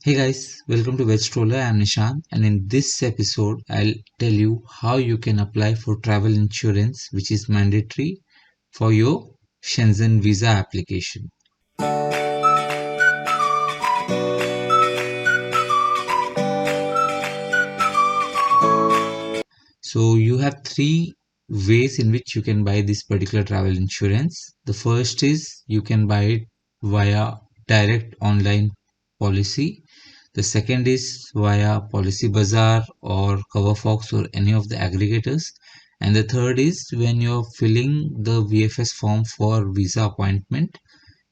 Hey guys, welcome to Veg Stroller. I'm Nishant, and in this episode, I'll tell you how you can apply for travel insurance, which is mandatory for your Schengen Visa application. So, you have three ways in which you can buy this particular travel insurance. The first is you can buy it via direct online policy. The second is via Policy Bazaar or CoverFox or any of the aggregators. And the third is when you're filling the VFS form for visa appointment,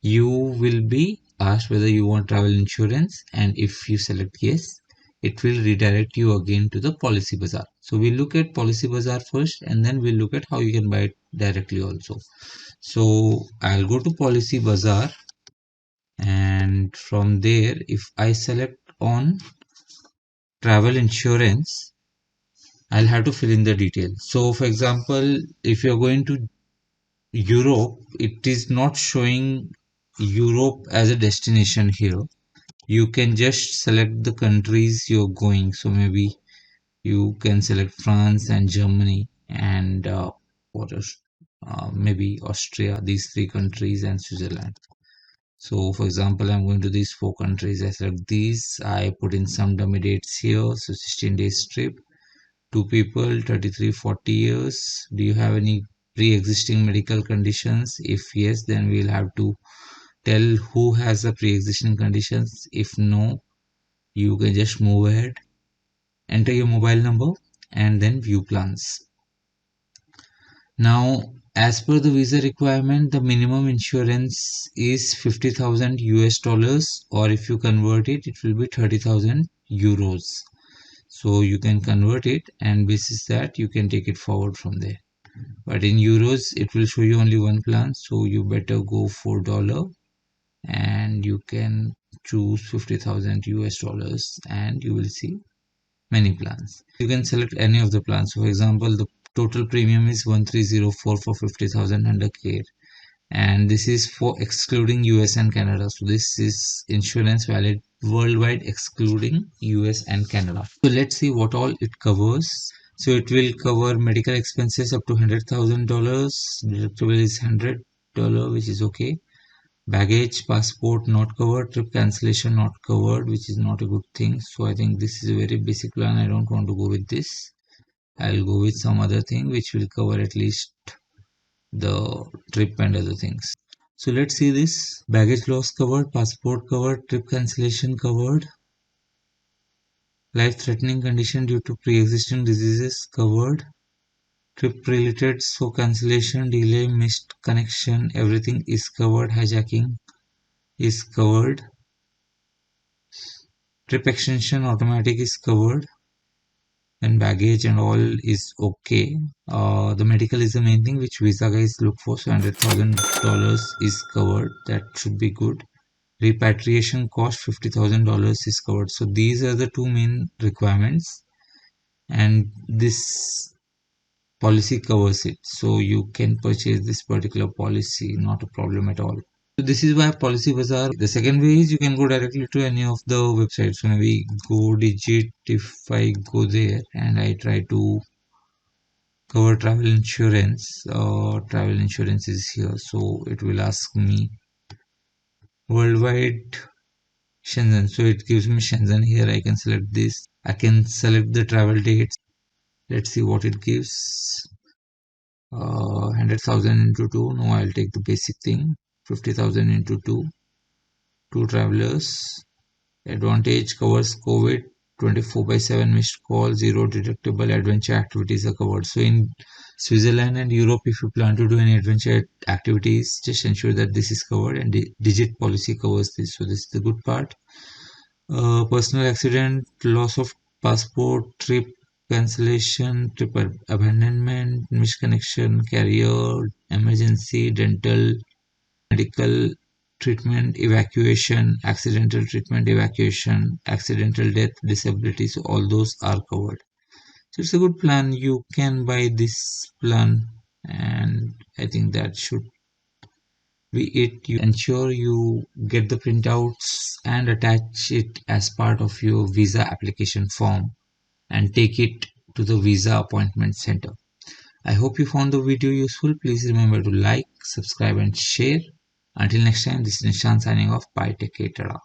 you will be asked whether you want travel insurance, and if you select yes, it will redirect you again to the Policy Bazaar. So we'll look at Policy Bazaar first, and then we'll look at how you can buy it directly also. So I'll go to Policy Bazaar, and from there, if I select on travel insurance, I'll have to fill in the details. So for example, if you're going to Europe, it is not showing Europe as a destination here. You can just select the countries you're going. So maybe you can select France and Germany and maybe Austria, these three countries, and Switzerland. So for example, I'm going to these four countries. I select these. I put in some dummy dates here. So 16 days trip. Two people, 33, 40 years. Do you have any pre-existing medical conditions? If yes, then we'll have to tell who has the pre-existing conditions. If no, you can just move ahead, enter your mobile number, and then view plans. Now, as per the visa requirement, the minimum insurance is 50,000 US dollars, or if you convert it, it will be 30,000 euros. So you can convert it, and basis that you can take it forward from there. But in euros, it will show you only one plan, so you better go for dollar, and you can choose 50,000 US dollars, and you will see many plans. You can select any of the plans. So for example, the total premium is 1304 for 50,000 under care, and this is for excluding US and Canada. So this is insurance valid worldwide excluding US and Canada. So let's see what all it covers. So it will cover medical expenses up to $100,000. Deductible is $100, which is okay. Baggage, passport not covered. Trip cancellation not covered, which is not a good thing. So I think this is a very basic plan. I don't want to go with this. I'll go with some other thing which will cover at least the trip and other things. So let's see this. Baggage loss covered, passport covered, trip cancellation covered, life-threatening condition due to pre-existing diseases covered, trip related, so cancellation, delay, missed connection, everything is covered, hijacking is covered, trip extension automatic is covered, and baggage and all is okay. The medical is the main thing which visa guys look for, so $100,000 is covered, that should be good. Repatriation cost $50,000 is covered. So these are the two main requirements, and this policy covers it. So you can purchase this particular policy, not a problem at all. So this is why Policy Bazaar. The second way is you can go directly to any of the websites. So maybe Go Digit. If I go there and I try to cover travel insurance, travel insurance is here. So it will ask me worldwide Shenzhen. So it gives me Shenzhen here. I can select this. I can select the travel dates. Let's see what it gives. 100,000 into 2. No, I'll take the basic thing. 50,000 into 2. Two travelers. Advantage covers COVID. 24/7 missed call. Zero deductible adventure activities are covered. So in Switzerland and Europe, if you plan to do any adventure activities, just ensure that this is covered, and the Digit policy covers this. So this is the good part. Personal accident, loss of passport, trip cancellation, trip abandonment, misconnection, carrier, emergency, dental, medical treatment, evacuation, accidental treatment, evacuation, accidental death, disability. So all those are covered. So it's a good plan. You can buy this plan, and I think that should you ensure you get the printouts and attach it as part of your visa application form and take it to the visa appointment center. I hope you found the video useful. Please remember to like, subscribe and share. Until next time, this is Nishant signing off. Bye. Take care. Tada.